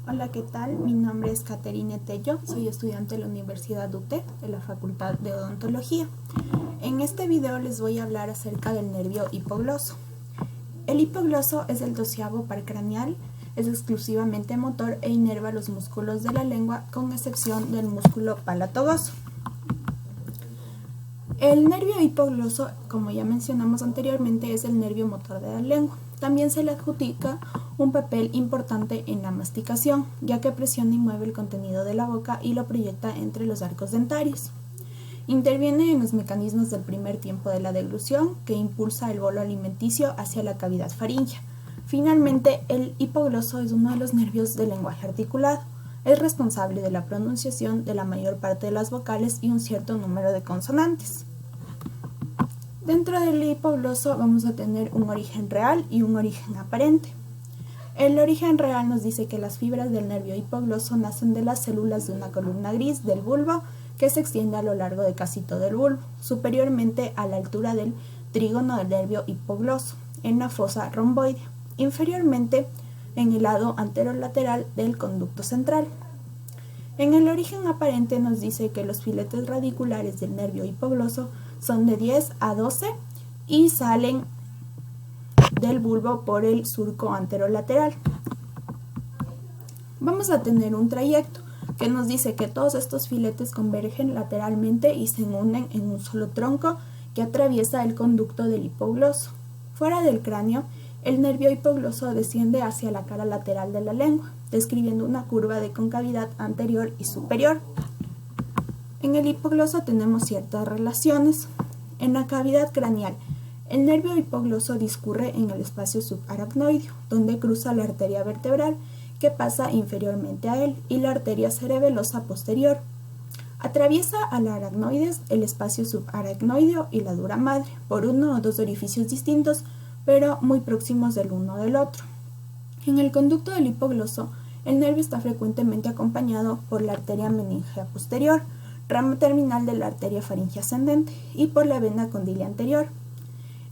Hola, ¿qué tal? Mi nombre es Caterine Tello, soy estudiante de la Universidad UTEC de la Facultad de Odontología. En este video les voy a hablar acerca del nervio hipogloso. El hipogloso es el 12º par craneal, es exclusivamente motor e inerva los músculos de la lengua con excepción del músculo palatogoso. El nervio hipogloso, como ya mencionamos anteriormente, es el nervio motor de la lengua. También se le adjudica un papel importante en la masticación, ya que presiona y mueve el contenido de la boca y lo proyecta entre los arcos dentarios. Interviene en los mecanismos del primer tiempo de la deglución, que impulsa el bolo alimenticio hacia la cavidad faríngea. Finalmente, el hipogloso es uno de los nervios del lenguaje articulado. Es responsable de la pronunciación de la mayor parte de las vocales y un cierto número de consonantes. Dentro del hipogloso vamos a tener un origen real y un origen aparente. El origen real nos dice que las fibras del nervio hipogloso nacen de las células de una columna gris del bulbo que se extiende a lo largo de casi todo el bulbo, superiormente a la altura del trígono del nervio hipogloso, en la fosa romboidea, inferiormente en el lado anterolateral del conducto central. En el origen aparente nos dice que los filetes radiculares del nervio hipogloso son de 10 a 12 y salen del bulbo por el surco anterolateral. Vamos a tener un trayecto que nos dice que todos estos filetes convergen lateralmente y se unen en un solo tronco que atraviesa el conducto del hipogloso. Fuera del cráneo, el nervio hipogloso desciende hacia la cara lateral de la lengua, describiendo una curva de concavidad anterior y superior. En el hipogloso tenemos ciertas relaciones. En la cavidad craneal, el nervio hipogloso discurre en el espacio subaracnoideo, donde cruza la arteria vertebral que pasa inferiormente a él y la arteria cerebelosa posterior. Atraviesa al aracnoides, el espacio subaracnoideo y la dura madre, por uno o dos orificios distintos, pero muy próximos del uno del otro. En el conducto del hipogloso, el nervio está frecuentemente acompañado por la arteria meningea posterior, ramo terminal de la arteria faríngea ascendente, y por la vena condyle anterior.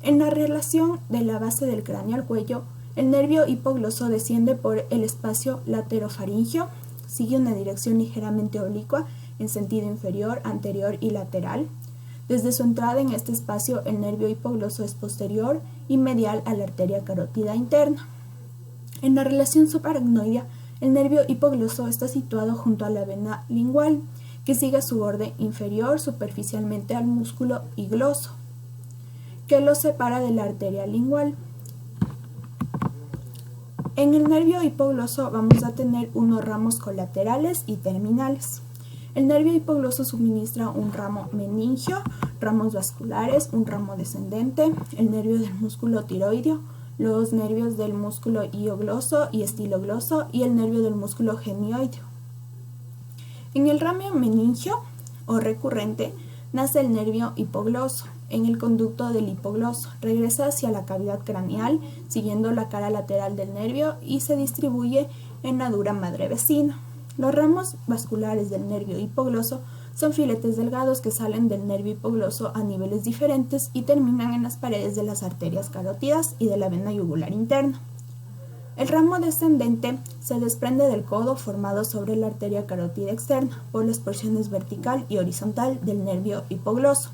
En la relación de la base del cráneo al cuello, el nervio hipogloso desciende por el espacio laterofaríngeo, sigue una dirección ligeramente oblicua en sentido inferior, anterior y lateral. Desde su entrada en este espacio, el nervio hipogloso es posterior y medial a la arteria carótida interna. En la relación subaracnoidea, el nervio hipogloso está situado junto a la vena lingual, que sigue su borde inferior superficialmente al músculo higloso, que lo separa de la arteria lingual. En el nervio hipogloso vamos a tener unos ramos colaterales y terminales. El nervio hipogloso suministra un ramo meningio, ramos vasculares, un ramo descendente, el nervio del músculo tiroideo, los nervios del músculo hiogloso y estilogloso y el nervio del músculo genioideo. En el ramo meningio o recurrente nace el nervio hipogloso. En el conducto del hipogloso regresa hacia la cavidad craneal siguiendo la cara lateral del nervio y se distribuye en la dura madre vecina. Los ramos vasculares del nervio hipogloso son filetes delgados que salen del nervio hipogloso a niveles diferentes y terminan en las paredes de las arterias carótidas y de la vena yugular interna. El ramo descendente se desprende del codo formado sobre la arteria carótida externa por las porciones vertical y horizontal del nervio hipogloso.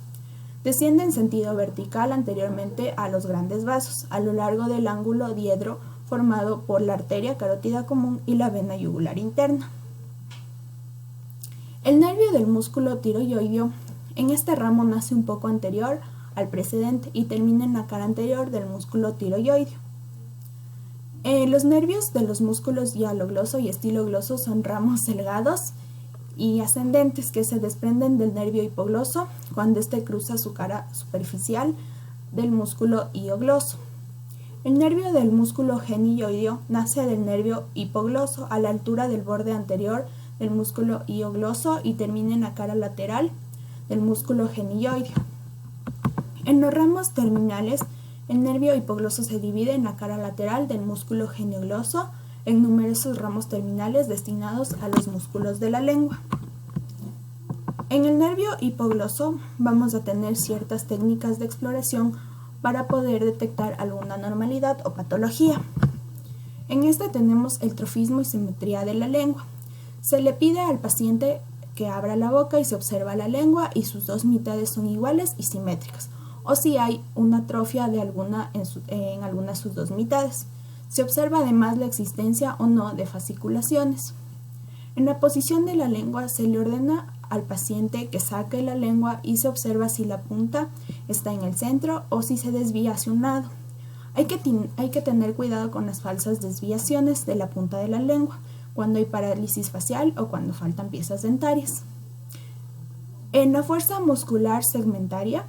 Desciende en sentido vertical anteriormente a los grandes vasos, a lo largo del ángulo diedro formado por la arteria carótida común y la vena yugular interna. El nervio del músculo tiroideo en este ramo nace un poco anterior al precedente y termina en la cara anterior del músculo tiroideo. Los nervios de los músculos hialogloso y estilogloso son ramos delgados y ascendentes que se desprenden del nervio hipogloso cuando éste cruza su cara superficial del músculo hiogloso. El nervio del músculo genioideo nace del nervio hipogloso a la altura del borde anterior del músculo hiogloso y termina en la cara lateral del músculo genioideo. En los ramos terminales, el nervio hipogloso se divide en la cara lateral del músculo geniogloso en numerosos ramos terminales destinados a los músculos de la lengua. En el nervio hipogloso vamos a tener ciertas técnicas de exploración para poder detectar alguna anormalidad o patología. En este tenemos el trofismo y simetría de la lengua. Se le pide al paciente que abra la boca y se observa la lengua y sus dos mitades son iguales y simétricas, o si hay una atrofia de alguna en alguna de sus dos mitades. Se observa además la existencia o no de fasciculaciones. En la posición de la lengua se le ordena al paciente que saque la lengua y se observa si la punta está en el centro o si se desvía hacia un lado. Hay que tener cuidado con las falsas desviaciones de la punta de la lengua, cuando hay parálisis facial o cuando faltan piezas dentarias. En la fuerza muscular segmentaria,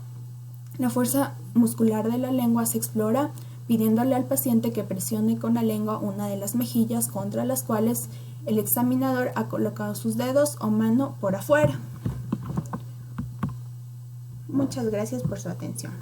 la fuerza muscular de la lengua se explora pidiéndole al paciente que presione con la lengua una de las mejillas contra las cuales el examinador ha colocado sus dedos o mano por afuera. Muchas gracias por su atención.